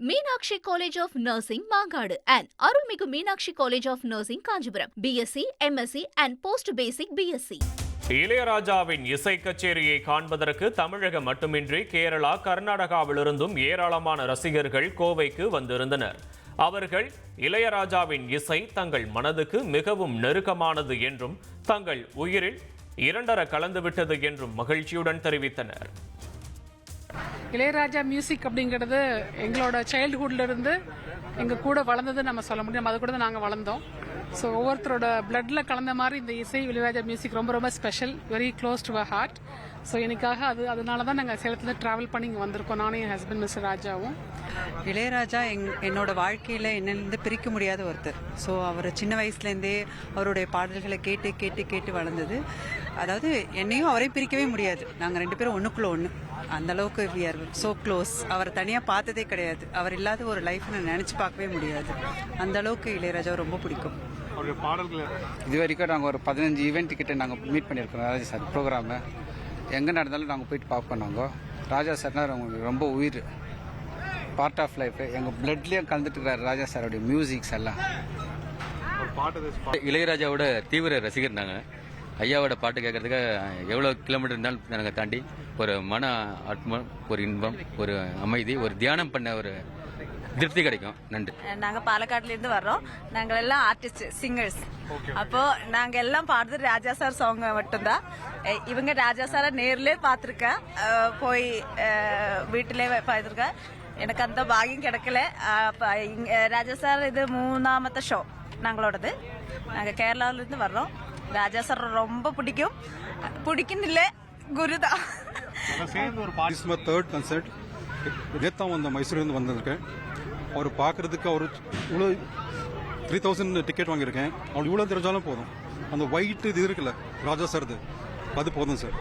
Meenakshi College of Nursing, Mangadu, and Arulmigu Meenakshi College of Nursing, Kanchipuram, BSc, MSc, and Post-Basic BSc. இளையராஜாவின் இசை கச்சேரியை காண்பதற்கு தமிழகம் மட்டுமின்றி கேரளா, கர்நாடகாவிலிருந்தும் ஏராளமான ரசிகர்கள் கோவைக்கு வந்திருந்தனர். அவர்கள் இளையராஜாவின் இசை தங்கள் மனதுக்கு மிகவும் நெருக்கமானது என்றும் தங்கள் உயிரில் இரண்டர கலந்துவிட்டது என்றும் மகிழ்ச்சியுடன் தெரிவித்தனர். இளையராஜா மியூசிக் அப்படிங்கிறது எங்களோட சைல்டுஹுட்ல இருந்து எங்க கூட வளர்ந்தது நம்ம சொல்ல முடியும். அது கூட தான் நாங்கள் வளர்ந்தோம். ஸோ ஒவ்வொருத்தரோட பிளட்ல கலந்த மாதிரி இந்த இசை இளையராஜா மியூசிக் ரொம்ப ரொம்ப special, very close to our heart. So எனக்காக அதனால தான் நாங்கள் சேலத்தில் ட்ராவல் பண்ணி இங்கே வந்திருக்கோம், நானும் என் ஹஸ்பண்ட் மிஸ்டர் ராஜாவும். இளையராஜா என்னோட வாழ்க்கையில் என்னிலிருந்து பிரிக்க முடியாத ஒருத்தர். ஸோ அவர் சின்ன வயசுலேருந்தே அவருடைய பாடல்களை கேட்டு கேட்டு கேட்டு வளர்ந்தது. அதாவது என்னையும் அவரையும் பிரிக்கவே முடியாது. நாங்கள் ரெண்டு பேரும் ஒன்றுக்குள்ள ஒன்று, அந்த அளவுக்கு வி ஆர் ஸோ க்ளோஸ். அவரை தனியாக பார்த்ததே கிடையாது. அவர் இல்லாத ஒரு லைஃப் நான் நினச்சி பார்க்கவே முடியாது. அந்த அளவுக்கு இளையராஜா ரொம்ப பிடிக்கும். இது வரைக்கும் நாங்கள் ஒரு 15 ஈவெண்ட் கிட்ட நாங்கள் மீட் பண்ணியிருக்கோம். ராஜா சார் ப்ரோக்ராமு எங்கே நடந்தாலும் நாங்கள் போயிட்டு பார்ப்போம். நாங்கள் ராஜா சார்னா ரொம்ப உயிர், பார்ட் ஆஃப் லைஃப். எங்கள் பிளட்லேயும் கலந்துட்டு இருக்கிறார் ராஜா சாரோடைய மியூசிக்ஸ் எல்லாம். இளையராஜாவோட தீவிர ரசிகர் நாங்கள். ஐயாவோட பாட்டு கேட்கறதுக்கு எவ்வளோ கிலோமீட்டர் இருந்தாலும் நாங்கள் தாண்டி ஒரு மன ஆத்மா, ஒரு இன்பம், ஒரு அமைதி, ஒரு தியானம் பண்ண ஒரு திருப்தி கிடைக்கும். நன்றி. நாங்கள் பாலக்காட்டிலேருந்து வர்றோம். நாங்கள் எல்லாம் ஆர்டிஸ்ட், சிங்கர்ஸ். அப்போ நாங்கள் எல்லாம் பாடுறது ராஜா சார் சாங் மட்டும்தான். இவங்க ராஜா சாரை நேர்லேயே பார்த்துருக்கேன், போய் வீட்டிலே பார்த்துருக்கேன். எனக்கு அந்த பாகியம் கிடைக்கல. ராஜா சார் இது 3ஆமത്തെ ஷோ நாங்களோடது. நாங்கள் கேரளாவிலேருந்து வர்றோம். ராஜா சார் ரொம்ப பிடிக்குന്നിல்ல குருதான். தேர்ட் கன்சர்ட் நேத்தான் வந்த மைசூர்லேருந்து வந்திருக்கேன். அவர் பார்க்கறதுக்கு அவர் இவ்வளோ 3000 டிக்கெட் வாங்கியிருக்கேன். அவள் இவ்வளோ தெரிஞ்சாலும் போதும். அந்த ஒயிட் இது இருக்குல்ல ராஜா சார்து, அது போதும் சார்.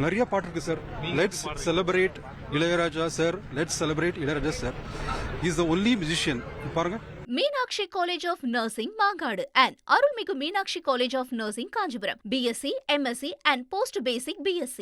நிறைய பாட்டு இருக்கு sir. Let's celebrate Ilaiyaraaja sir. Let's celebrate Ilaiyaraaja sir. Is the only musician. பாருங்க. Meenakshi College of Nursing, Mangadu, and Arulmigu Meenakshi College of Nursing, Kanchipuram, BSc, MSc, and Post-Basic BSc.